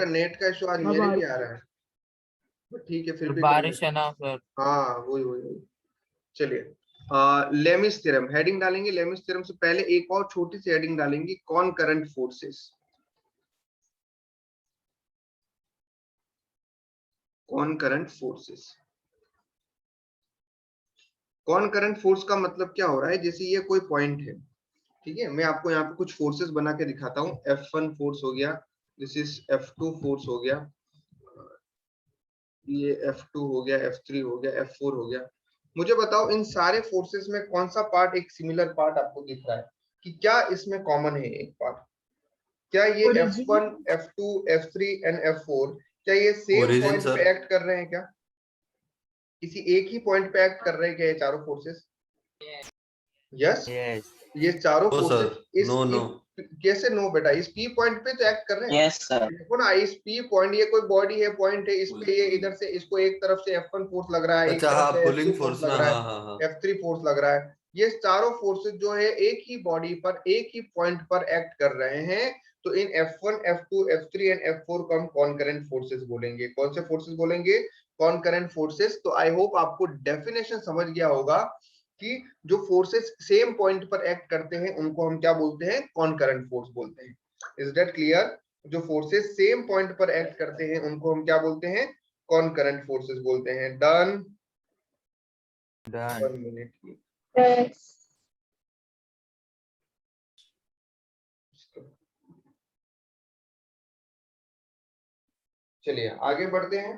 आपका नेट का इशू आज मेरे भी आ रहा है, ठीक है फिर भी कर बारिश लेते है हैं। ना सर। हाँ वही। चलिए लेमिस थ्योरम हेडिंग डालेंगे। लेमिस थ्योरम से पहले एक और छोटी सी हेडिंग डालेंगे, कॉनकरेंट फोर्सेस। कॉनकरेंट फोर्सेस, कॉनकरेंट फोर्स का मतलब क्या हो रहा है, जैसे ये कोई पॉइंट है, ठीक है, मैं आपको यहाँ पे कुछ फोर्सेस बना के दिखाता हूँ। F1 फोर्स हो गया, दिस इज F2 फोर्स हो गया, ये F2 हो गया, F3 हो गया, F4 हो गया। मुझे बताओ इन सारे फोर्सेस में कौन सा पार्ट एक सिमिलर पार्ट आपको दिख रहा है, कि क्या इसमें कॉमन है एक पार्ट? क्या ये F1, F2, F3 and F4 क्या ये सेम ओरिजिन पॉइंट सर। पे एक्ट कर रहे हैं? क्या किसी एक ही पॉइंट पे एक्ट कर रहे हैं क्या ये चारों फोर्सेस? यस, यस ये चारों नो सर, फोर्सेस इस नो नो। कैसे नो बेटा, इस पी पॉइंट पे तो एक्ट कर रहे हैं। Yes sir. देखो ना, इस पी पॉइंट, ये कोई बॉडी है, पॉइंट है, इस पे ये इधर से इसको एक तरफ से F1 फोर्स लग रहा है, एक अच्छा तरफ हाँ, से पुलिंग F2 फोर्स फोर्स लग ना, रहा हाँ हाँ हाँ। है, F3 फोर्स लग रहा है। ये चारों फोर्सेस जो है एक ही बॉडी पर एक ही पॉइंट पर एक्ट कर रहे हैं, तो इन F1, F2, F3 and F4 को हम कॉनकरेंट फोर्सेस बोलेंगे। कौन से फोर्सेस बोलेंगे? कॉनकरेंट फोर्सेस। तो आई होप आपको डेफिनेशन समझ गया होगा कि जो फोर्सेस सेम पॉइंट पर एक्ट करते हैं उनको हम क्या बोलते हैं? कॉनकरेंट फोर्स बोलते हैं। Is that clear? जो फोर्सेस सेम पॉइंट पर एक्ट करते हैं उनको हम क्या बोलते हैं? कॉनकरेंट फोर्सेस बोलते हैं। डन? डन। 1 मिनट। चलिए आगे बढ़ते हैं।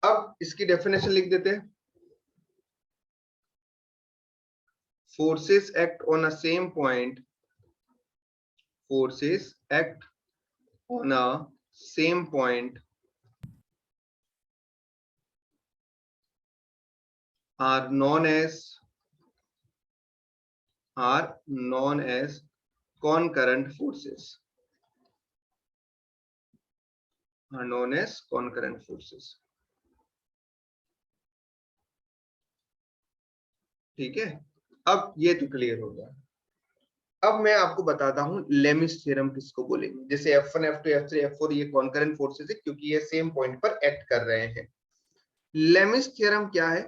अब इसकी डेफिनेशन लिख देते हैं। Forces act on a same point, forces act on a same point are known as concurrent forces, are known as concurrent forces। ठीक है, अब ये तो क्लियर हो गया। अब मैं आपको बताता हूं लेमिस थ्योरम किसको बोलेंगे। जैसे F1, F2, F3, F4 ये कॉन्करेंट फोर्सेस है क्योंकि ये सेम पॉइंट पर एक्ट कर रहे हैं। लेमिस थ्योरम क्या है?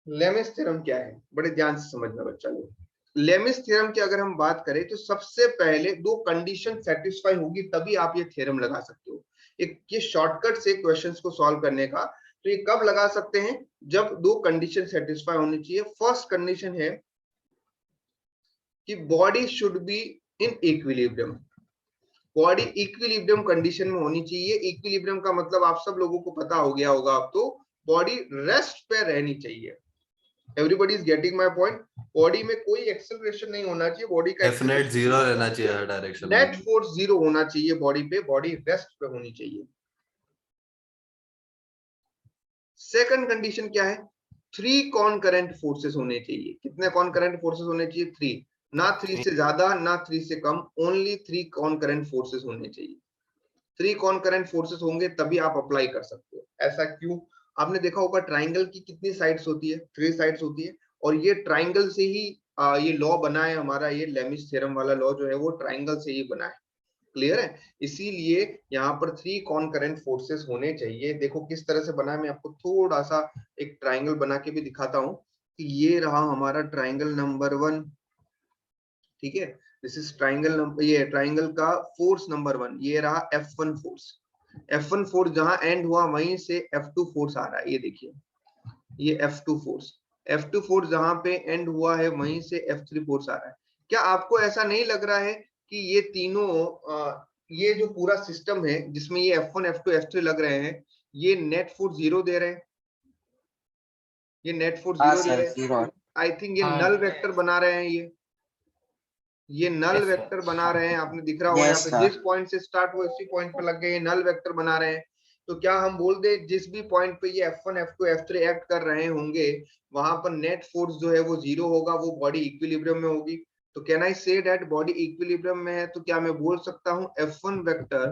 लेमिस थ्योरम क्या है, बड़े ध्यान से समझना बच्चा लोग। लेमिस थ्योरम की अगर हम बात करें तो सबसे पहले दो कंडीशन सेटिस्फाई होगी तभी आप ये थ्योरम लगा सकते हो। एक ये शॉर्टकट से क्वेश्चंस को सॉल्व करने का, तो ये कब लगा सकते हैं? जब दो कंडीशन सेटिस्फाई होनी चाहिए। फर्स्ट कंडीशन है कि body should be in equilibrium. Body equilibrium condition में होनी चाहिए। इक्विलिब्रियम का मतलब आप सब लोगों को पता हो गया होगा अब तो, बॉडी रेस्ट पे रहनी चाहिए। Everybody is getting my point? Body में कोई एक्सेलरेशन नहीं होना चाहिए, बॉडी का F net 0 रहना चाहिए हर डायरेक्शन में। नेट फोर्स 0 होना चाहिए बॉडी पे, बॉडी रेस्ट पे होनी चाहिए। सेकंड कंडीशन क्या है? 3 कॉनकरेंट फोर्सेस होने चाहिए। कितने कॉनकरेंट फोर्सेस होने चाहिए? 3। ना 3 से ज्यादा ना 3 से कम, ओनली 3 कॉनकरेंट फोर्सेस होने चाहिए। 3 कॉनकरेंट फोर्सेस होंगे तभी आप अप्लाई कर सकते हो। ऐसा क्यों? आपने देखा होगा ट्राइंगल की कितनी साइड्स होती है? 3 साइड्स होती है, और ये ट्राइंगल से ही ये लॉ बना है हमारा। ये लेमिस थ्योरम वाला लॉ जो है वो ट्राइंगल से ही बना है। क्लियर है? इसीलिए यहाँ पर 3 कॉनकरेंट फोर्सेस होने चाहिए। देखो किस तरह से बना है, मैं आपको थोड़ा सा एक ट्राइंगल बना के भी दिखाता हूँ कि ये रहा हमारा ट्राइंगल नंबर 1। ठीक है, दिस इज ट्राइंगल नंबर, ये ट्राइंगल का फोर्स नंबर 1, ये रहा F1 फोर्स। F1 फोर्स जहां एंड हुआ वहीं से F2 फोर्स आ रहा है। ये देखिए, ये F2 फोर्स, F2 फोर्स जहां पे एंड हुआ है वहीं से F3 फोर्स आ रहा है। क्या आपको ऐसा नहीं लग रहा है कि ये तीनों ये जो पूरा सिस्टम है जिसमें ये F1, F2, F3 लग रहे हैं, ये नेट फोर्स 0 दे रहे हैं? ये नेट फोर्स 0 दे रहे हैं। आई थिंक ये नल वेक्टर बना रहे हैं। ये नल वेक्टर बना रहे हैं। आपने दिख रहा होगा यहाँ पे जिस पॉइंट से स्टार्ट हुआ इसी पॉइंट पे लग गए, ये नल वेक्टर बना रहे हैं। तो क्या हम बोल दे जिस भी पॉइंट पे ये F1, F2, F3 एक्ट कर रहे होंगे वहां पर नेट फोर्स जो है वो 0 होगा, वो बॉडी इक्विलिब्रियम में होगी। तो can I say that body equilibrium में है? तो क्या मैं बोल सकता हूँ F1 vector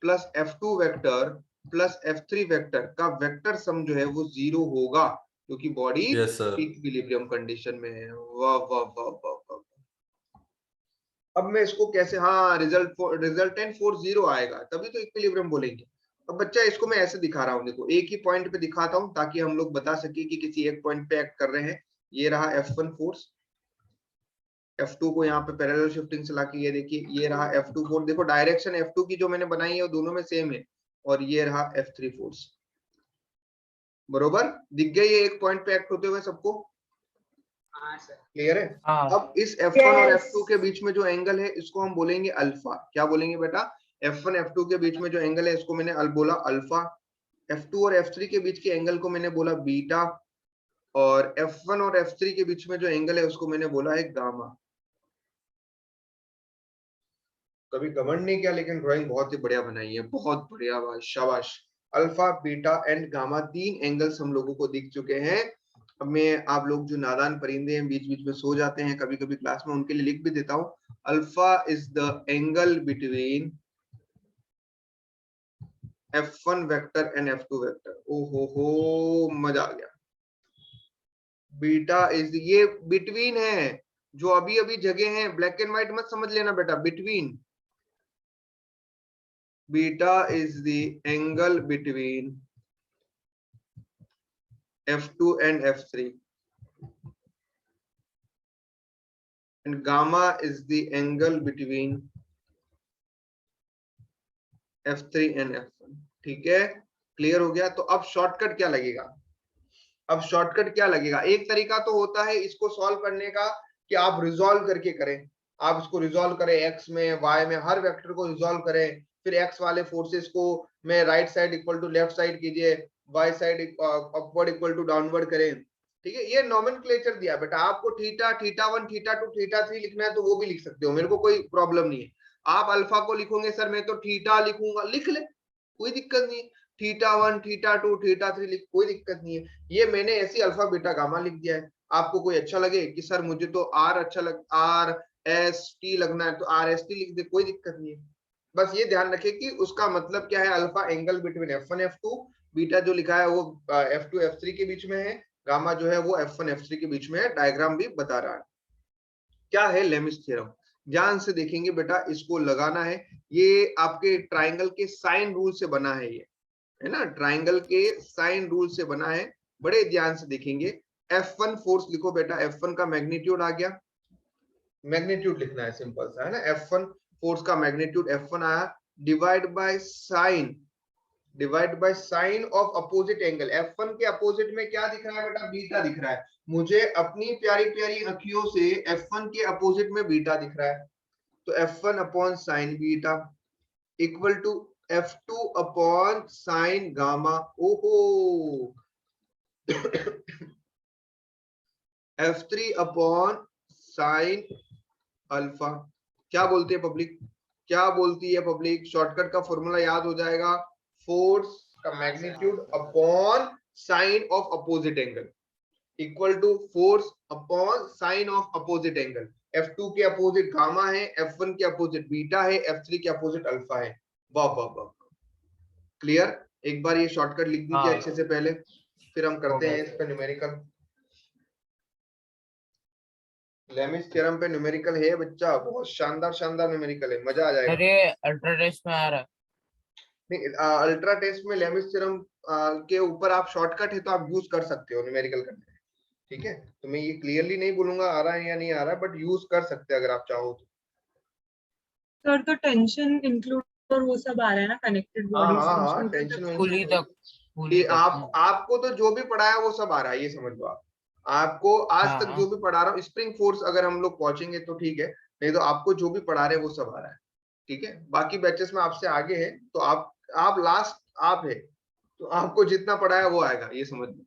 plus F2 vector plus F3 vector का वेक्टर सम जो है वो 0 होगा, क्योंकि body Yes, sir. Equilibrium condition में है। वाह वाह वाह वाह वाह। अब मैं इसको कैसे, हाँ रिजल्टेंट फोर्स 0 आएगा तभी तो इक्विलिब्रियम बोलेंगे। अब बच्चा इसको मैं ऐसे दिखा रहा हूँ, देखो एक ही पॉइंट पे दिखाता हूँ ताकि हम लोग बता सके कि किसी एक पॉइंट पे एक्ट कर रहे हैं। ये रहा F1 फोर्स, F2 को यहाँ पे पैरेलल शिफ्टिंग से लाके ये देखिए, ये रहा F2 फोर्स, देखो डायरेक्शन F2 की जो मैंने बनाई है वो दोनों में सेम है, और ये रहा F3 फोर्स। बरोबर दिख गई ये एक पॉइंट पे एक्ट होते हुए सबको? हाँ सर। क्लियर है? हाँ। अब इस F1 और Yes. F2 के बीच में जो एंगल है इसको हम बोलेंगे अल्फा। क्या बोलेंगे बेटा? F1 F2 के बीच में जो एंगल है इसको मैंने बोला अल्फा। F2 और F3 के बीच के एंगल को मैंने बोला बीटा, और F1 और F3 के बीच में जो एंगल है उसको मैंने बोला है गामा। कभी कमेंट नहीं किया, लेकिन ड्राइंग बहुत ही बढ़िया बनाई है, बहुत बढ़िया, भाई शाबाश। Alpha beta and gamma, 3 angles हम लोगों को दिख चुके हैं। अब मैं, आप लोग जो नादान परिंदे हैं बीच बीच में सो जाते हैं कभी कभी क्लास में, उनके लिए लिख भी देता हूँ। Alpha is the angle between F1 vector and F2 vector. ओहो मजा आ गया। बीटा इज, ये बिटवीन है, जो अभी अभी जगह है, ब्लैक एंड व्हाइट मत समझ लेना बेटा, between. Beta is the angle between F2 and F3, and gamma is the angle between F3 and F1। ठीक है, क्लियर हो गया? तो अब शॉर्टकट क्या लगेगा? अब शॉर्टकट क्या लगेगा? एक तरीका तो होता है इसको सॉल्व करने का कि आप रिजॉल्व करके करें। आप इसको रिजॉल्व करें x में, y में, हर वेक्टर को रिजॉल्व करें, फिर x वाले फोर्सेस को मैं right side equal to left side कीजिए, y side upward equal to downward करें। ठीक है, ये नॉमेनक्लेचर दिया बेटा आपको। थीटा, थीटा1, थीटा2, थीटा3 लिखना है तो वो भी लिख सकते हो, मेरे को कोई प्रॉब्लम नहीं है। आप अल्फा को लिखोगे सर मैं तो थीटा लिखूंगा, लिख ले, कोई दिक्कत नहीं है। थीटा1, थीटा2, थीटा3 लिख, कोई दिक्कत नहीं है। ये मैंने ऐसी अल्फा बीटा गामा लिख दिया है। आपको कोई अच्छा लगे कि सर मुझे तो आर अच्छा लग, आर एस टी लगना है तो आर एस टी लिख दे, कोई दिक्कत नहीं है। बस ये ध्यान रखें कि उसका मतलब क्या है। Alpha angle between F1 F2, beta जो लिखा है वो F2 F3 के बीच में है, गामा जो है वो F1 F3 के बीच में है। डायग्राम भी बता रहा है। क्या है लेमिस थ्योरम, ध्यान से देखेंगे बेटा, इसको लगाना है। ये आपके ट्राइंगल के साइन रूल से बना है, ये है ना, ट्राइंगल के साइन रूल से बना है। बड़े ध्यान से देखेंगे। F1 फोर्स लिखो बेटा, F1 का मैग्नीट्यूड आ गया, मैग्नीट्यूड लिखना है सिंपल सा, है ना। F1 फोर्स का मैग्नीट्यूड F1 आया, divide by sine of opposite angle. F1 के अपोजिट में क्या दिख रहा है बेटा? बीटा दिख रहा है। मुझे अपनी प्यारी प्यारी अखियों से F1 के अपोजिट में बीटा दिख रहा है, तो F1 upon sine beta equal to F2 upon sine gamma. ओहो F3 अपॉन साइन अल्फा। क्या बोलती है पब्लिक? क्या बोलती है पब्लिक? शॉर्टकट का फॉर्मूला याद हो जाएगा, फोर्स का magnitude upon sine of opposite angle equal to force upon sine of opposite angle. F2 के अपोजिट गामा है, F1 के अपोजिट बीटा है, F3 के अपोजिट अल्फा है। वाह वाह वाह, क्लियर? एक बार ये शॉर्टकट लिख दीजिए अच्छे से पहले, फिर हम करते हैं इस पे न्यूमेरिकल। लेमिस थ्योरम पे न्यूमेरिकल है बच्चा, बहुत शानदार शानदार न्यूमेरिकल है, मजा आ जाएगा। अरे अल्ट्रा टेस्ट में आ रहा है। नहीं, अल्ट्रा टेस्ट में लेमिस थ्योरम के ऊपर आप शॉर्टकट है तो आप यूज कर सकते हो न्यूमेरिकल करने में। ठीक है, तो मैं ये क्लियरली नहीं बोलूंगा आ रहा है या नहीं आ रहा है, बट यूज कर सकते हैं अगर आप चाहो तो। सर तो टेंशन इंक्लूड और वो सब आ रहा है ना, कनेक्टेड हाँ बॉडीज। हाँ हाँ, टेंशन पुली तक, पुली ये तक। आपको तो जो भी पढ़ाया वो सब आ रहा है, ये समझ लो आप। आपको आज हाँ, तक जो भी पढ़ा रहा हूँ, स्प्रिंग फोर्स अगर हम लोग पहुंचेंगे तो ठीक है, नहीं तो आपको जो भी पढ़ा रहे हैं वो सब आ रहा है। ठीक है, बाकी बैचेस में आपसे आगे है, तो आप लास्ट आप है, तो आपको जितना पढ़ाया वो आएगा, ये समझ लो।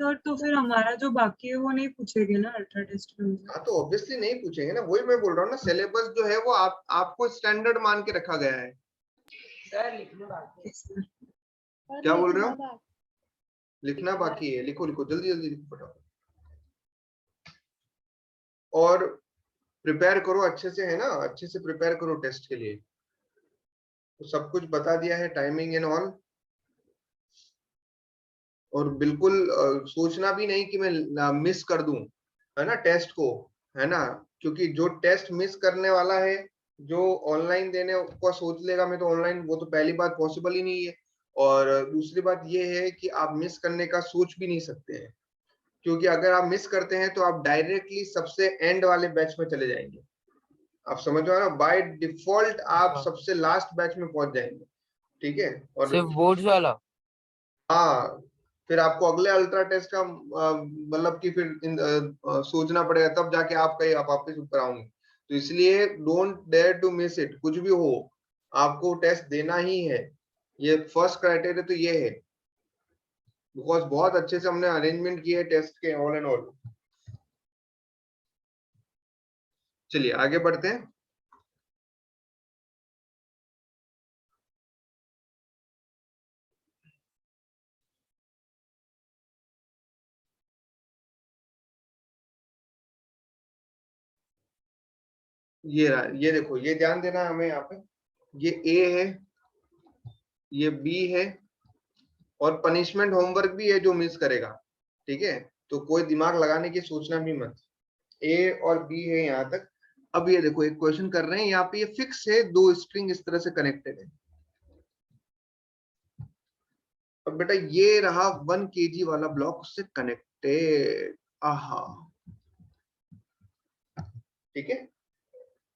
सर तो फिर हमारा जो बाकी है वो नहीं पूछेंगे ना अल्ट्रा टेस्ट में? हाँ तो ऑब्वियसली नहीं पूछेंगे ना, वही मैं बोल रहा हूँ ना, सिलेबस जो है वो आपको स्टैंडर्ड मान के रखा गया है। सर लिखने बाकी है। क्या बोल रहे हो? लिखना बाकी है, लिखो लिखो जल्दी जल्दी लिखो फटाफट, और प्रिपेयर करो अच्छे से, है ना, अच्छे से प्रिपेयर करो टेस्ट के लिए। तो सब कुछ बता दिया है, टाइमिंग एंड ऑल। और बिल्कुल सोचना भी नहीं कि मैं मिस कर दूं, है ना, टेस्ट को, है ना, क्योंकि जो टेस्ट मिस करने वाला है, जो ऑनलाइन देने को सोच लेगा मैं तो ऑनलाइन, वो तो पहली बात पॉसिबल ही नहीं है। और दूसरी बात ये है कि आप मिस करने का सोच भी नहीं सकते हैं, क्योंकि अगर आप मिस करते हैं तो आप डायरेक्टली सबसे एंड वाले बैच में चले जाएंगे। आप समझ रहे हो ना, बाय डिफॉल्ट आप सबसे लास्ट बैच में पहुंच जाएंगे, ठीक है। और सिर्फ बोर्ड्स वाला? हाँ, फिर आपको अगले अल्ट्रा टेस्ट का मतलब कि फिर सोचना पड़ेगा, तब जाके आप कहीं आप वापस ऊपर आओगे। तो इसलिए don't dare to miss it, कुछ भी हो आपको टेस्ट देना ही है। ये फर्स्ट क्राइटेरिया तो ये है, बिकॉज बहुत अच्छे से हमने अरेंजमेंट किए है टेस्ट के ऑल एंड ऑल। चलिए आगे बढ़ते हैं। ये रहा, ये देखो, ये ध्यान देना है हमें यहाँ पे, ये ए है, ये बी है, और पनिशमेंट होमवर्क भी है जो मिस करेगा, ठीक है। तो कोई दिमाग लगाने की सोचना भी मत, ए और बी है यहाँ तक। अब ये देखो, एक क्वेश्चन कर रहे हैं यहाँ पे, ये फिक्स है, दो स्ट्रिंग इस तरह से कनेक्टेड है। अब बेटा ये रहा 1 kg वाला ब्लॉक उससे कनेक्टेड, आहा, ठीक है।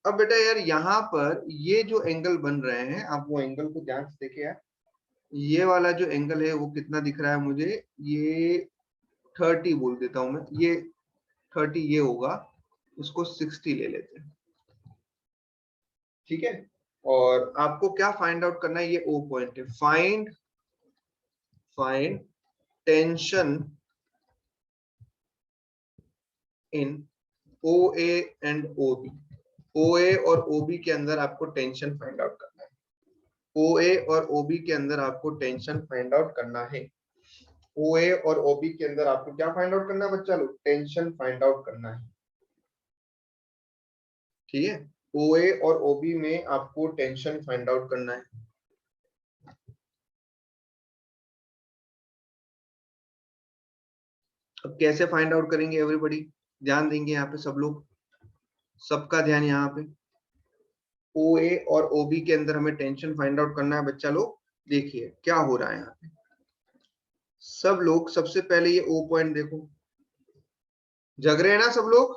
अब बेटा यार यहाँ पर ये जो एंगल बन रहे हैं, आप वो एंगल को ध्यान से देखिए यार, ये वाला जो एंगल है वो कितना दिख रहा है मुझे, ये 30 बोल देता हूं मैं, ये 30 ये होगा, उसको 60 ले लेते हैं, ठीक है। और आपको क्या फाइंड आउट करना है, ये ओ पॉइंट है, find tension in O A and O B. O A और ओ बी के अंदर आपको टेंशन फाइंड आउट करना है, ओ ए और ओ बी के अंदर आपको टेंशन फाइंड आउट करना है। ओ ए और ओ बी के अंदर आपको क्या फाइंड आउट करना है बच्चा लोग, टेंशन फाइंड आउट करना है, ठीक है। ओ ए और ओ बी में आपको टेंशन फाइंड आउट करना है। अब कैसे फाइंड आउट करेंगे एवरीबॉडी, ध्यान देंगे यहाँ पे सब लोग, सबका ध्यान यहाँ पे। ओ ए और ओ बी के अंदर हमें टेंशन फाइंड आउट करना है बच्चा लोग। देखिए क्या हो रहा है यहाँ पे, सब लोग सबसे पहले ये ओ पॉइंट देखो, जग रहे हैं ना सब लोग?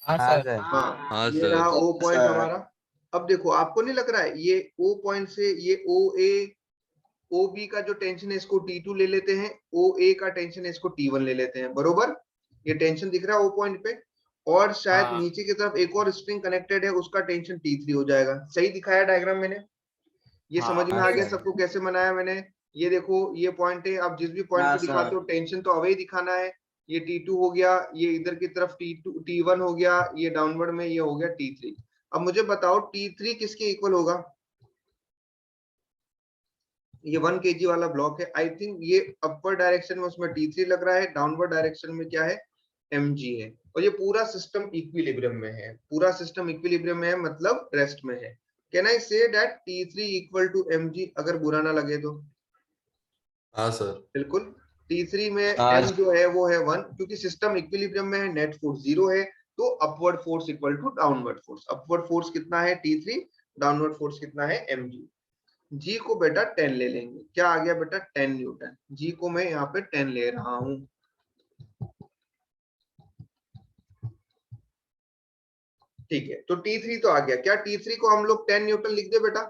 हाँ सर। हाँ, हाँ ये सर। रहा ओ पॉइंट हमारा। अब देखो, आपको नहीं लग रहा है ये ओ पॉइंट से ये ओ ए ओ बी का जो टेंशन है इसको T2 ले लेते हैं, ओ ए का टेंशन है इसको T1 ले लेते हैं, बरोबर। ये टेंशन दिख रहा है ओ पॉइंट पे, और शायद हाँ। नीचे की तरफ एक और स्ट्रिंग कनेक्टेड है, उसका टेंशन T3 हो जाएगा। सही दिखाया डायग्राम मैंने? ये हाँ, समझ में आ गया सर। सबको कैसे बनाया मैंने? ये देखो, ये पॉइंट है, आप जिस भी पॉइंट पे दिखाते हो टेंशन तो अवे ही दिखाना है। ये T2 हो गया, ये इधर की तरफ T2 T1 हो गया, ये डाउनवर्ड में ये हो गया T3। अब मुझे बताओ T3 किसके इक्वल होगा? ये 1 kg वाला ब्लॉक है, आई थिंक ये अपर डायरेक्शन में उसमें T3 लग रहा है, डाउनवर्ड डायरेक्शन में क्या है, mg है। और ये पूरा सिस्टम इक्विलिब्रियम में है, पूरा सिस्टम इक्विलिब्रियम में है, मतलब रेस्ट में है। Can I say that T3 equal to mg, अगर बुरा ना लगे तो? हाँ सर। बिल्कुल। T3 में m जो है वो है 1, क्योंकि सिस्टम इक्विलिब्रियम में है, नेट फोर्स 0 है, तो upward force equal to downward force. Upward force कितना है T3, डाउनवर्ड फोर्स कितना है mg। जी को बेटा 10 ले लेंगे, क्या आ गया बेटा 10 न्यूटन। जी को मैं यहाँ पे 10 ले रहा हूं, ठीक है। तो T3 तो आ गया, क्या T3 को हम लोग 10 न्यूटन लिख दे बेटा?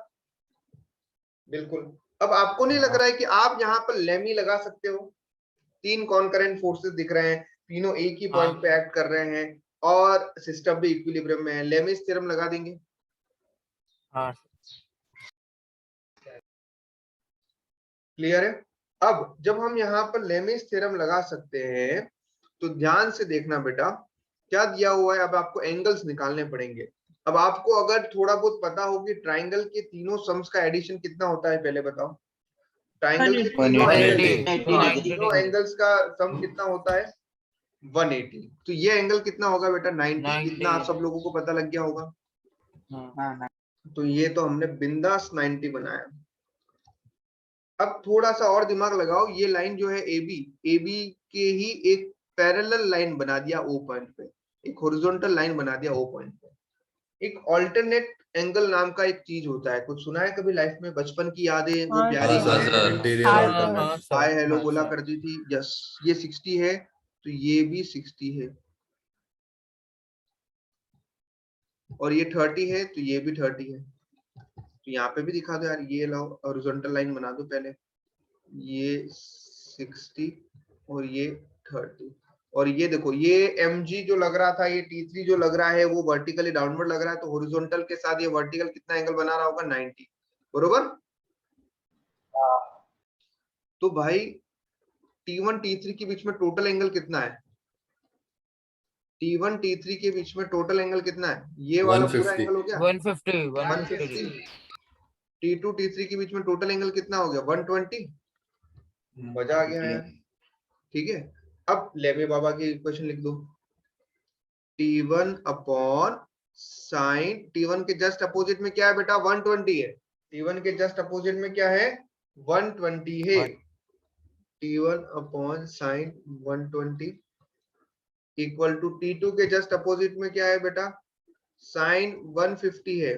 बिल्कुल। अब आपको नहीं लग रहा है कि आप यहाँ पर लेमी लगा सकते हो? 3 कॉन्करेंट फोर्सेस दिख रहे हैं, तीनों एक ही पॉइंट पे एक्ट कर रहे हैं, और सिस्टम भी इक्विलिब्रियम में है, लेमिस थ्योरम लगा देंगे। हाँ। क्लियर है? अब जब हम यहाँ पर लेमिस थ्योरम लगा सकते हैं, तो ध्यान से देखना बेटा, क्या दिया हुआ है, अब आपको एंगल्स निकालने पड़ेंगे। अब आपको अगर थोड़ा बहुत पता हो कि ट्राइंगल के तीनों सम्स का एडिशन कितना होता है, पहले बताओ। ट्राइंगल के तीनों 180 तीनों एंगल्स का सम कितना होता है? 180। तो ये एंगल कितना होगा बेटा? 90। 90। इतना आप सब लोगों को पता लग गया होगा। हाँ। तो ये तो हमने बिंदास 90 बनाया। अब थोड़ा सा और दिमाग लगाओ, ये लाइन जो है AB के ही एक पैरेलल लाइन बना दिया O पॉइंट पे, एक हॉरिजॉन्टल लाइन बना दिया O पॉइंट पे। एक ऑल्टरनेट एंगल नाम का एक चीज होता है, कुछ सुना है कभी लाइफ में? बचपन की यादें वो हाँ, प्यारी हाँ हैं। सर, इंटीरियर हाँ, अल्टरनेट। हाँ सर, हाय हेलो हाँ बोला सर। करती थी। यस, ये 60 है तो ये भी 60 है, और ये 30 है तो ये भी 30 है। तो यहाँ पे भी दिखा दो यार, ये लाओ हॉरिजॉन्टल लाइन बना दो पहले, ये 60 और ये 30, और ये देखो ये mg जो लग रहा था, ये t3 जो लग रहा है वो वर्टिकली डाउनवर्ड लग रहा है, तो हॉरिजॉन्टल के साथ ये वर्टिकल कितना एंगल बना रहा होगा? 90, बरोबर। तो भाई t1 t3 के बीच में टोटल एंगल कितना है? t1 t3 के बीच में टोटल एंगल कितना है? ये वाला पूरा 150। एंगल हो गया 150 150। 150 t2 t3 के बीच में टोटल एंगल कितना हो गया? 120। मजा आ गया यार, ठीक है। अब लेमे बाबा की इक्वेशन लिख दो, T1 अपॉन साइन, T1 के जस्ट अपोजिट में क्या है बेटा? 120 है। T1 के जस्ट अपोजिट में क्या है? 120 है। T1 upon sine 120 equal to T2 के जस्ट अपोजिट में क्या है बेटा? साइन 150 है,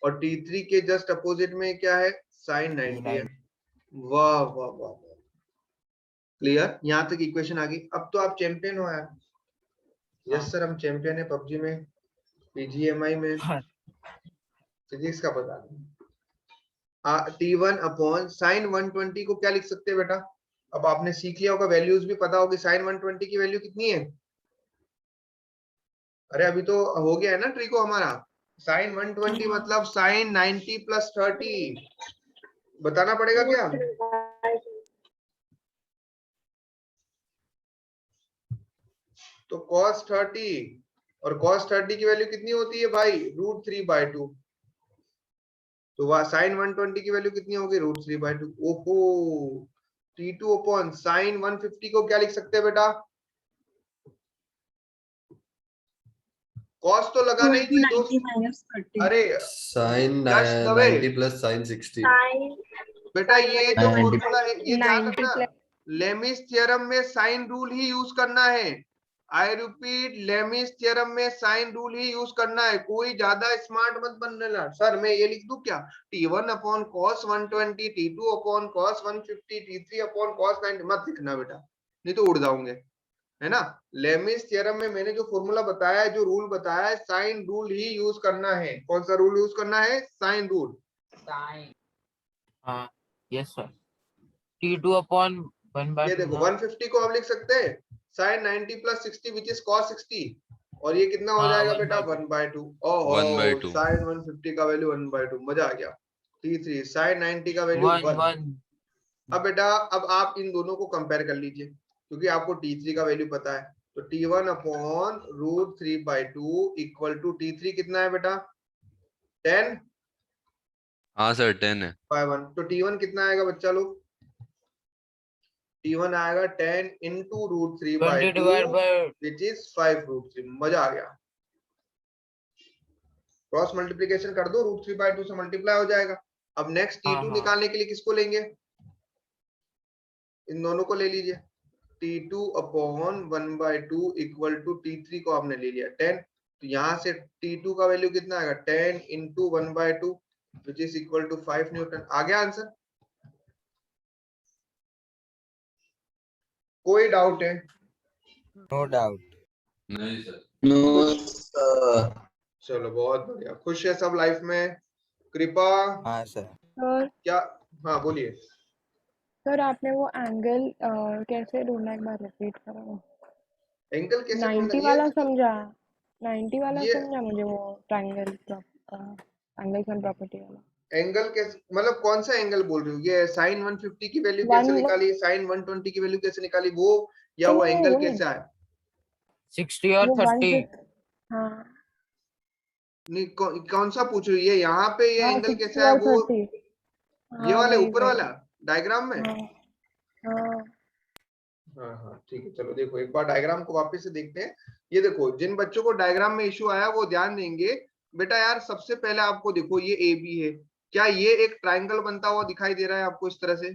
और T3 के जस्ट अपोजिट में क्या है? साइन 90 है। वाह वाह वाह, क्लियर? यहां तक इक्वेशन आ गई। अब तो आप चैंपियन हो यार। यस सर, हम चैंपियन है पबजी में, पीजीएमआई में, फिजिक्स का पता नहीं। T1 अपॉन साइन 120 को क्या लिख सकते हैं बेटा? अब आपने सीख लिया होगा, वैल्यूज भी पता होगी। साइन 120 की वैल्यू कितनी है? अरे अभी तो हो गया है ना ट्रिको हमारा। साइन 120 मतलब साइन 90 प्लस 30, बताना पड़ेगा क्या? तो cos 30, और cos 30 की वैल्यू कितनी होती है भाई? √3/2। तो वह साइन 120 की वैल्यू कितनी होगी? √3/2। ओहो, T2 अपॉन साइन 150 को क्या लिख सकते हैं बेटा? कॉस तो लगा नहीं कोई 90 दोस्त? minus 30। अरे साइन जस्ट दबे 90 प्लस साइन 60। बेटा, ये जो 90 फॉर्मूला है ये ध्यान 90 रखना, लेमिस थ्योरम में साइन रूल ही यूज करना है। आई रिपीट, लेमिस थ्योरम में साइन रूल ही यूज करना है। कोई ज्यादा स्मार्ट मत बनने लगा। सर मैं ये लिख दूं क्या? T1 upon cos 120, T2 upon cos 150, T3 upon cos 90, मत लिखना बेटा, नहीं तो उड़ जाओगे, है ना। लेमिस थ्योरम में मैंने जो फॉर्मूला बताया है, जो रूल बताया है, साइन रूल ही यूज करना है। कौन सा रूल यूज करना है? Sine rule. हाँ यस सर। T2 अपॉन 1/2 ये देखो ना। 150 को हम लिख सकते हैं sine 90 plus 60 which is cos 60, और ये कितना हो हाँ जाएगा बेटा? 1/2 1/2। ओहो, 1/2। साइन 150 का वैल्यू 1/2, मजा आ गया। T3 साइन 90 का वैल्यू 1 1। 1 अब बेटा, अब आप इन दोनों को कंपेयर कर लीजिए, क्योंकि आपको T3 का वैल्यू पता है। तो T1 upon √3/2 equal to T3 कितना है बेटा? 10 हाँ सर 10 है। बाय 1। तो T1 कितना आएगा बच्चा लोग? T1 आएगा 10 into 20 √3/2 divide by which is 5√3। मजा आ गया। क्रॉस मल्टीप्लीकेशन कर दो, √3/2 से मल्टीप्लाई हो जाएगा। अब नेक्स्ट हाँ T2 हाँ निकालने के लिए किसको लेंगे? इन दोनों को ले लीजिए। T2 upon 1/2 equal to T3 को आपने ले लिया 10, तो यहां से T2 का वैल्यू कितना आएगा? 10 into 1/2 which is equal to 5 newton. आ गया आंसर? कोई डाउट है? No doubt. नहीं सर। कुछ? चलो बहुत बढ़िया, खुश है सब लाइफ में? कृपा हाँ सर। सर क्या? हाँ बोलिए। सर आपने वो एंगल कैसे ढूंढना, एक बार रिपीट करो। एंगल कैसे ढूंढना 90 ये? वाला समझा, 90 वाला ये समझा मुझे, वो ट्रायंगल एंगल्स एंड प्रॉपर्टी वाला। एंगल कैसे, मतलब कौन सा एंगल बोल रही हूँ? ये साइन 150 की वैल्यू कैसे वन निकाली, साइन 120 की वैल्यू कैसे निकाली, वो या नहीं वो नहीं एंगल वो नहीं, कैसे आया? 60 और वो 30। हाँ नहीं, कौन सा पूछ रही है यहाँ पे? ये हाँ एंगल 60 कैसे आया और वो? 30। ये हाँ वाले वही ऊपर वही। वाला डायग्राम में? हाँ हाँ हाँ हाँ ठीक है, चलो देखो एक बार डायग्राम को वापस से देखते हैं। ये देखो, जिन बच्चों को डायग्राम में इश्यू आया वो ध्यान देंगे। बेटा यार सबसे पहले आपको देखो ये ए बी है, क्या ये एक ट्राइंगल बनता हुआ दिखाई दे रहा है आपको इस तरह से,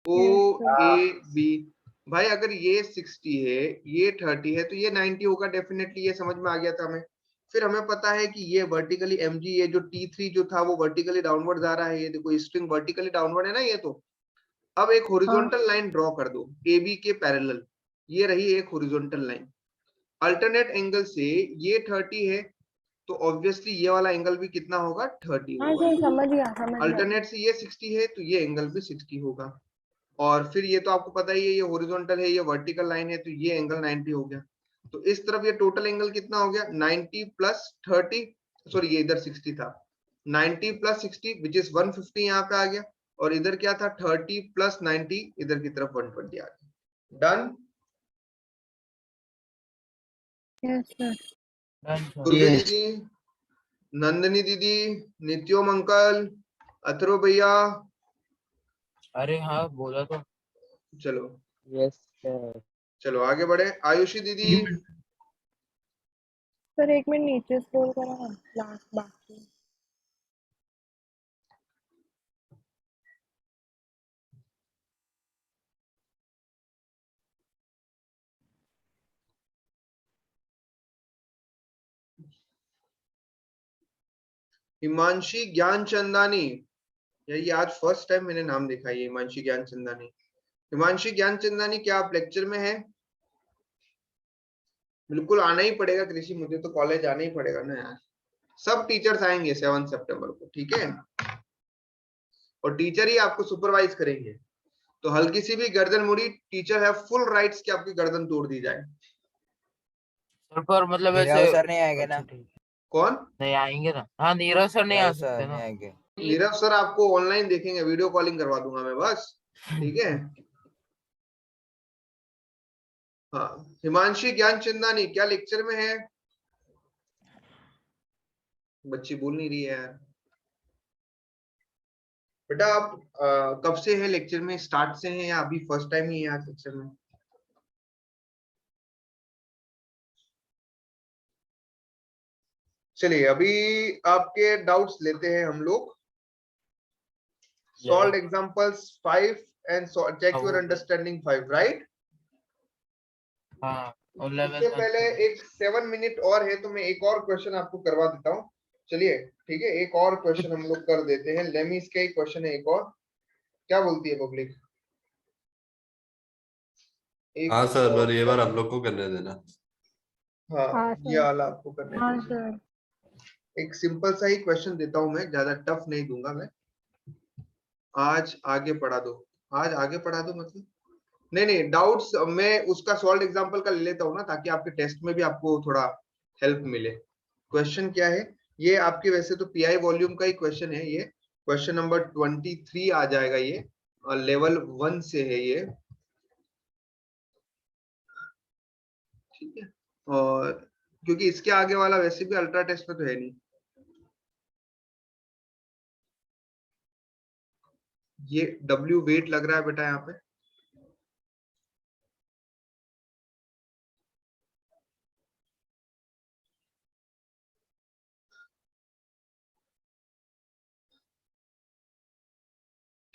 ओ ए बी। भाई अगर ये 60 है, ये 30 है, तो ये 90 होगा डेफिनेटली, ये समझ में आ गया था हमें। फिर हमें पता है कि ये वर्टिकली एम जी, ये जो T3 जो था वो वर्टिकली डाउनवर्ड जा रहा है, ये देखो स्ट्रिंग वर्टिकली डाउनवर्ड है ना ये। तो अब एक हॉरिजॉन्टल लाइन ड्रॉ कर दो ए बी के पैरेलल, ये रही एक हॉरिजॉन्टल लाइन। अल्टरनेट एंगल से ये 30 है, तो ऑब्वियसली ये वाला एंगल भी कितना होगा, 30 हाँ होगा। सर समझ गया समझ गया। अल्टरनेट से ये 60 है, तो ये एंगल भी 60 होगा। और फिर ये तो आपको पता ही है, ये हॉरिजॉन्टल है, ये वर्टिकल लाइन है, तो ये एंगल 90 हो गया। तो इस तरफ ये टोटल एंगल कितना हो गया, 90 प्लस 30, सॉरी ये इधर 60 था, 90 प्लस 60 विच इज 150 यहाँ पे आ गया। और इधर क्या था, 30 प्लस 90, इधर की तरफ 120 आ गया। Done. Yes sir. Done, sir. दुर्गे दीदी, नंदिनी दीदी, नित्योम अंकल, अथर्व भैया, अरे हाँ बोला तो। चलो यस सर। चलो आगे बढ़े। आयुषी दीदी, सर एक मिनट नीचे स्क्रॉल करो ना, लास्ट बाकी। हिमांशी ज्ञानचंदानी, ये आज फर्स्ट टाइम मैंने नाम देखा है, हिमांशी ज्ञानचंदानी। हिमांशी ज्ञानचंदानी, क्या आप लेक्चर में हैं? बिल्कुल आना ही पड़ेगा कृषि, मुझे तो कॉलेज आना ही पड़ेगा ना यार। सब टीचर्स आएंगे 7 सितंबर को, ठीक है? और टीचर ही आपको सुपरवाइज करेंगे। तो हल्की सी भी गर्दन मुड़ी, टीचर है फुल राइट्स कि आपकी गर्दन तोड़ दी जाए। सर पर मतलब नीरव ऐसे सर नहीं आएंगे अच्छा, ना? ठीक है। कौन? नहीं आएंगे ना, हाँ नीरव सर नहीं आ नीरव सर सकते नहीं ना। आएंगे। नीरव सर आपको ऑनलाइन देखेंगे, वीडियो कॉलिंग करवा दूंगा मैं बस, ठीक है? हाँ, हिमांशी ज्ञानचंदानी क्या लेक्चर में है? बच्ची बोल नहीं रही है यार। बेटा आप कब से है लेक्चर में, स्टार्ट से हैं या अभी फर्स्ट टाइम ही है आज लेक्चर में? चलिए अभी आपके डाउट्स लेते हैं हम लोग। Solve examples 5 and check your understanding 5, right? हाँ और उससे पहले एक 7 मिनट और है, तो मैं एक और क्वेश्चन आपको करवा देता हूँ। चलिए ठीक है, एक और क्वेश्चन हम लोग कर देते हैं। लेमिस का ही क्वेश्चन है एक और, क्या बोलती है पब्लिक? हाँ सर, पर ये बार हम लोग को करने देना। हाँ हाँ ये सर। वाला आपको करने हाँ देंगे। सर। एक सिंपल सा ही क्वेश्चन देता हूं मैं, ज्यादा टफ नहीं दूंगा मैं। आज आगे पढ़ा दो, आज आगे पढ़ा दो मतलब नहीं नहीं, डाउट्स मैं उसका सॉल्व एग्जांपल का ले लेता हूँ ना, ताकि आपके टेस्ट में भी आपको थोड़ा हेल्प मिले। क्वेश्चन क्या है ये आपके, वैसे तो पीआई वॉल्यूम का ही क्वेश्चन है ये, क्वेश्चन नंबर 23 आ जाएगा ये, और लेवल 1 से है ये, ठीक है? और क्योंकि इसके आगे वाला वैसे भी अल्ट्रा टेस्ट में तो है नहीं। ये W वेट लग रहा है बेटा यहाँ पे,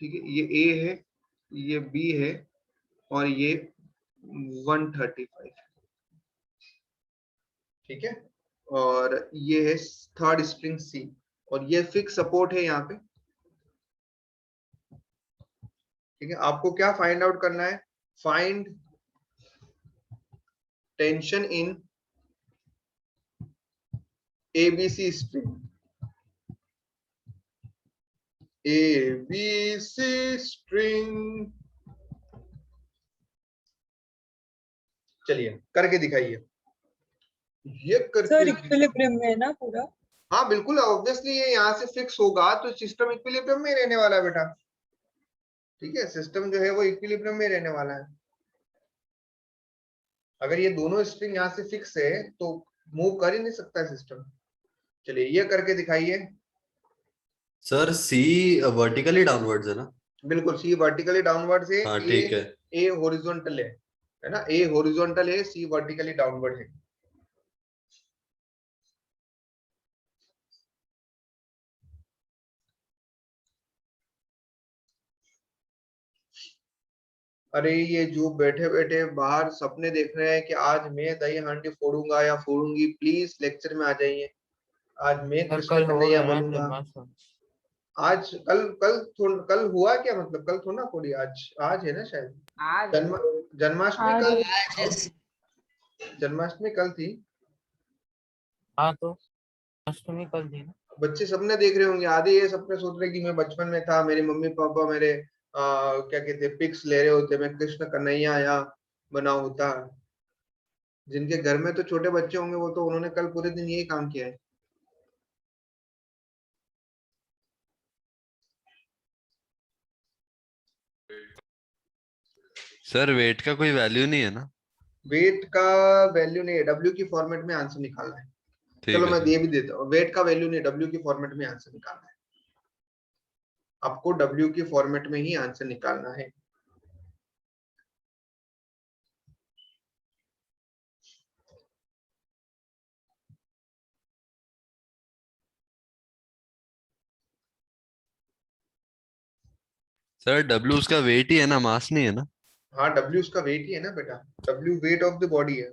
ठीक है? ये A है, ये B है, और ये 135, ठीक है? और ये है थर्ड स्प्रिंग C, और ये फिक्स सपोर्ट है यहाँ पे, ठीक है? आपको क्या फाइंड आउट करना है? फाइंड टेंशन इन ABC स्प्रिंग, ABC स्ट्रिंग। चलिए करके दिखाइए, ये सर करके। इक्विलिब्रियम में है ना पूरा? हाँ बिल्कुल, ऑब्वियसली ये यहाँ से फिक्स होगा तो सिस्टम इक्विलिब्रियम में रहने वाला है बेटा, ठीक है? सिस्टम जो है वो इक्विलिब्रियम में रहने वाला है। अगर ये दोनों स्ट्रिंग यहाँ से फिक्स है तो मूव कर ही नहीं सकता सिस्टम। चलिए ये करके दिखाइए। सर सी वर्टिकली डाउनवर्ड्स है ना? बिल्कुल, सी वर्टिकली डाउनवर्ड से, हाँ ठीक है। ए हॉरिजॉन्टल है ना? ए हॉरिजॉन्टल है, सी वर्टिकली डाउनवर्ड है। अरे ये जो बैठे बैठे बाहर सपने देख रहे हैं कि आज मैं दही हांडी फोड़ूंगा या फोड़ूंगी, प्लीज लेक्चर में आ जाइए। आज मैं सर कृष्ण कल हो कन्हैया गया ना बनूंगा। जन्माष्टमी। आज कल कल हुआ क्या, मतलब कल थोड़ा फोड़ी, आज है ना शायद। आज जन्म जन्माष्टमी आज कल, जन्माष्टमी कल थी। हाँ तो अष्टमी कल थी ना। बच्चे सपने देख रहे होंगे, आधे ये सपने सोच रहे कि मैं बचपन में था, मेरे मम्मी पापा मेरे क्या कहते हैं पिक्स ले रहे होते, मैं कृष्ण कन्हैया या बना होता। जिनके घर में तो छोटे बच्चे होंगे वो तो उन्होंने कल पूरे दिन यही काम किया है। सर वेट का कोई वैल्यू नहीं है ना? वेट का वैल्यू नहीं है, डब्ल्यू की फॉर्मेट में आंसर निकालना है। ठीक चलो है मैं सर। ये भी देता हूँ, वेट का वैल्यू नहीं, डब्ल्यू की फॉर्मेट में आंसर निकालना है। आपको डब्ल्यू की फॉर्मेट में ही आंसर निकालना है। सर डब्ल्यू उसका वेट ही है ना, मास नहीं है ना? हाँ डब्ल्यू उसका वेट ही है ना बेटा, W weight of the body है,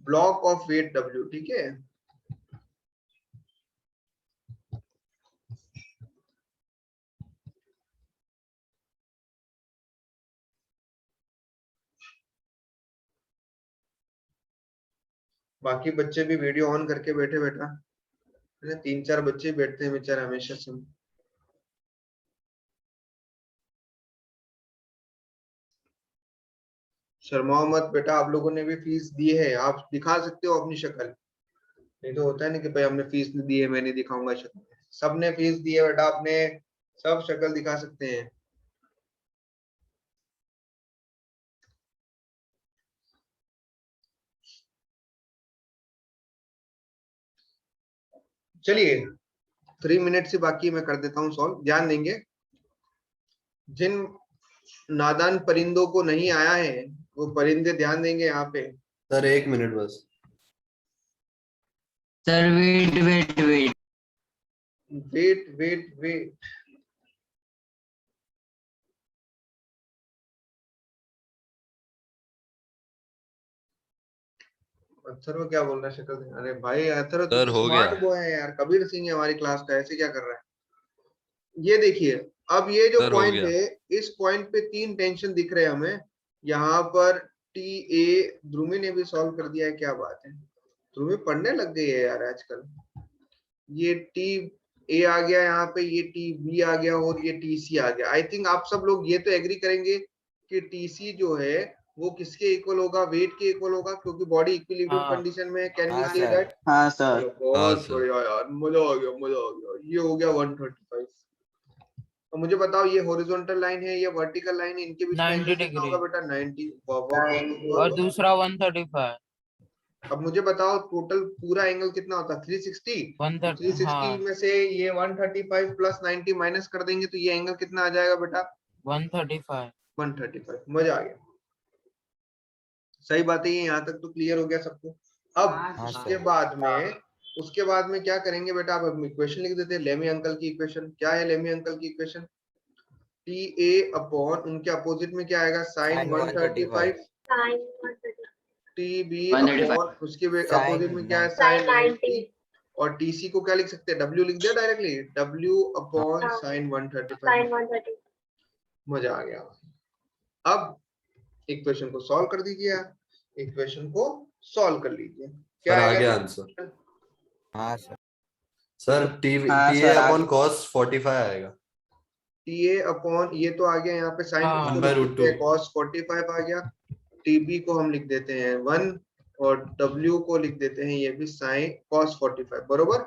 ब्लॉक ऑफ वेट डब्ल्यू, ठीक है। बाकी बच्चे भी वीडियो ऑन करके बैठे बेटा, है ना, 3-4 बच्चे बैठते हैं बेचारे हमेशा से। शर्माओ मत बेटा, आप लोगों ने भी फीस दी है, आप दिखा सकते हो अपनी शक्ल। नहीं तो होता है ना कि भाई हमने फीस नहीं दी है, मैं नहीं दिखाऊंगा शक्ल। सबने फीस दी है बेटा, आपने सब शक्ल दिखा सकते हैं। चलिए 3 मिनट से बाकी मैं कर देता हूँ सॉल्व, ध्यान देंगे। जिन नादान परिंदों को नहीं आया है वो परिंदे ध्यान देंगे यहाँ पे। सर 1 मिनट बस। Sir wait wait wait. Wait wait wait, Atharva क्या बोल रहा है शक्ल से? अरे भाई अथर्व तू सर तो हो गया। स्मार्ट बॉय है यार, कबीर सिंह है हमारी क्लास का, ऐसे क्या कर रहा है? ये देखिए, अब ये जो सर हो पॉइंट गया। है, इस पॉइंट पे 3 टेंशन दिख रहे हैं हमें। यहाँ पर टी ए, ध्रुवी ने भी सॉल्व कर दिया है, क्या बात है, ध्रुवी पढ़ने लग गई है यार आजकल। ये टी ए आ गया यहाँ पे, ये टी बी आ गया और ये टी सी आ गया। आई थिंक आप सब लोग ये तो एग्री करेंगे कि टी सी जो है वो किसके इक्वल होगा, वेट के इक्वल होगा, क्योंकि बॉडी इक्विलिब्रियम हाँ कंडीशन में। कैन वी हाँ से सर। दैट? हाँ सर। चलो हाँ बहुत सर। बढ़िया यार, मजा आ गया मजा आ गया, ये हो गया 135। तो मुझे बताओ ये हॉरिजॉन्टल लाइन है, ये वर्टिकल लाइन है, इनके बीच में 90 एंगल कितना डिग्री होगा बेटा? 90। वाह वाह वाह वाह और वाह। दूसरा 135। अब मुझे बताओ टोटल पूरा एंगल कितना होता है? 360। तो 130 360 हाँ। में से ये 135 प्लस 90 माइनस कर देंगे तो ये एंगल कितना आ जाएगा बेटा? 135। 135। मजा आ गया, सही बात है, ये यहाँ तक तो क्लियर हो गया सबको। अब हाँ उसके सर। बाद में, उसके बाद में क्या करेंगे बेटा? अब इक्वेशन लिख देते हैं, लेमी अंकल की इक्वेशन। क्या है लेमी अंकल की इक्वेशन? टी ए अपॉन उनके अपोजिट में क्या आएगा? Sine sine 135। 135। T B 135 upon उसके अपोजिट में क्या है? Sine sine 90। और टीसी को क्या लिख सकते हैं? डब्ल्यू लिख दिया डायरेक्टली, डब्ल्यू अपॉन साइन 135। मजा आ गया। अब इक्वेशन को सॉल्व कर दीजिए आप, इक्वेशन को सॉल्व कर लीजिए, क्या सर आ आएगा गया बेटा? आंसर। हाँ सर। सर टी हाँ टी ए सर आ अपॉन गया। कॉस 45 आएगा। टी ए अपॉन ये तो आ गया, यहाँ पे साइन हाँ को 1 लिख बाय रूट सकते 2। हैं, cos 45 आ गया। टीबी को हम लिख देते हैं 1, और डब्ल्यू को लिख देते हैं ये भी साइन cos 45, बरोबर।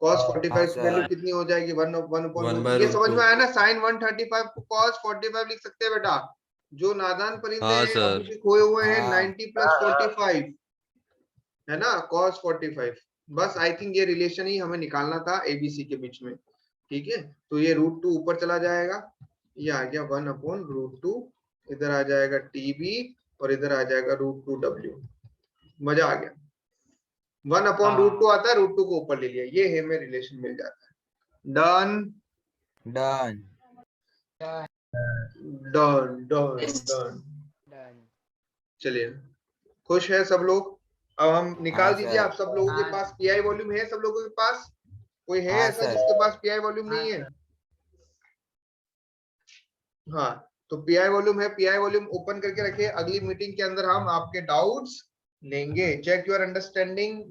cos हाँ 45 की वैल्यू सर। कितनी हो जाएगी? 1 अपॉन 1 रूट। बाय ये रूट समझ 2। में आया ना? साइन 135 को cos 45 लिख सकते हैं बेटा। जो नादान परिंदे हाँ हैं अभी सर। भी खोए हुए हैं, हाँ 90 प्लस 45 है ना, cos 45। बस आई थिंक ये रिलेशन ही हमें निकालना था एबीसी के बीच में, ठीक है। तो ये √2 ऊपर चला जाएगा, ये आ गया 1 अपॉन √2, इधर आ जाएगा टीबी और इधर आ जाएगा √2 डब्ल्यू। मजा आ गया। 1 अपॉन √2 आता है, √2 को ऊपर ले लिया, ये हमें रिलेशन मिल जाता है। Done done. Done done done. चलिए, खुश है सब लोग। अब हम निकाल हाँ, दीजिए, सर। आप सब लोगों के पास पीआई वॉल्यूम है, सब लोगों के पास? कोई है हाँ, ऐसा सर। जिसके पास पीआई वॉल्यूम नहीं है? हाँ, तो पीआई वॉल्यूम है, पीआई वॉल्यूम ओपन करके रखिए। अगली मीटिंग के अंदर हम आपके डाउट्स लेंगे। Check your understanding